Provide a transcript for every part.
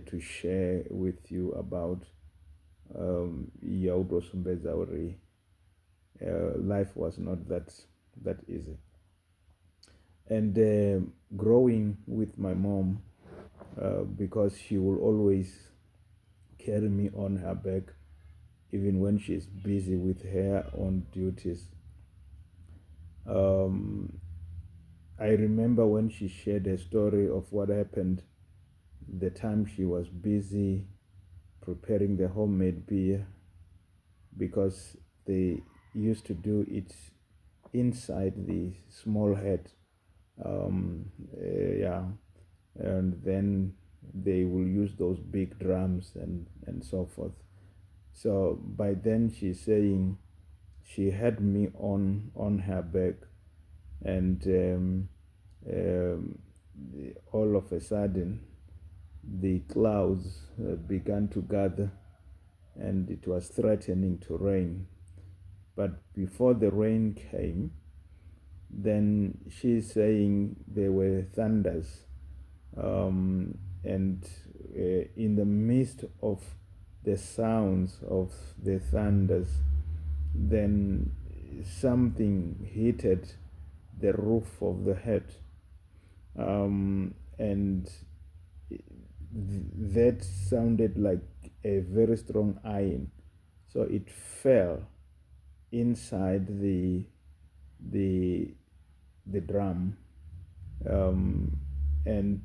to share with you about life was not that easy. And growing with my mom, because she will always carry me on her back, even when she's busy with her own duties. I remember when she shared a story of what happened the time she was busy preparing the homemade beer, because they used to do it inside the small hut. Yeah, and then they will use those big drums and so forth. So by then she's saying she had me on her back, and all of a sudden the clouds began to gather, and it was threatening to rain. But before the rain came, then she's saying there were thunders, and in the midst of the sounds of the thunders, then something hit the roof of the hut, and that sounded like a very strong iron, so it fell inside the the drum, and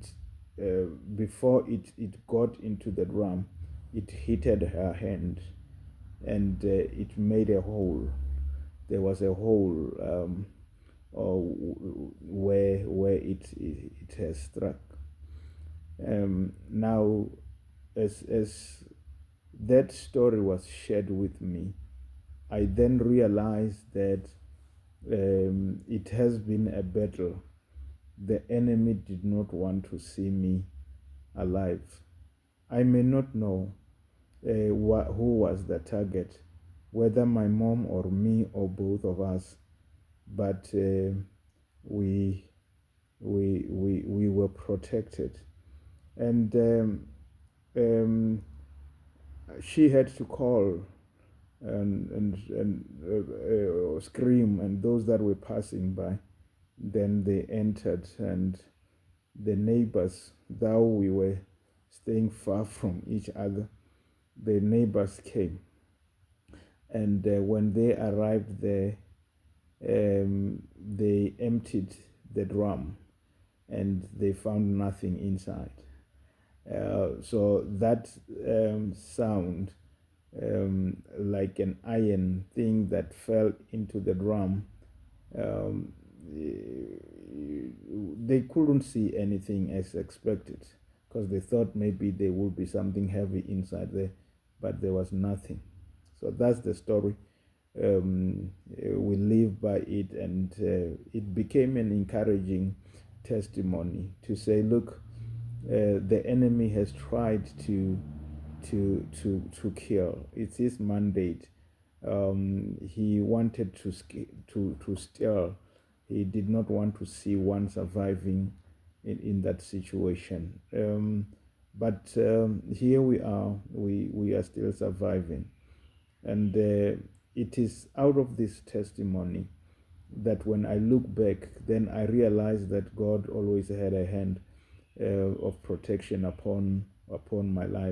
before it got into the drum, it hit her hand, and it made a hole. There was a hole, where it has struck. Now, as that story was shared with me, I then realized that it has been a battle. The enemy did not want to see me alive. I may not know who was the target, whether my mom or me or both of us, but we were protected. And she had to call and scream, and those that were passing by, then they entered, and the neighbors, though we were staying far from each other, the neighbors came, and when they arrived there, they emptied the drum, and they found nothing inside. So that sound, like an iron thing that fell into the drum, they couldn't see anything as expected, because they thought maybe there would be something heavy inside there, but there was nothing. So that's the story. We live by it, and it became an encouraging testimony to say, look, the enemy has tried to kill. It's his mandate. He wanted to steal. He did not want to see one surviving in that situation. But here we are. We are still surviving, and it is out of this testimony that when I look back, then I realize that God always had a hand of protection upon my life.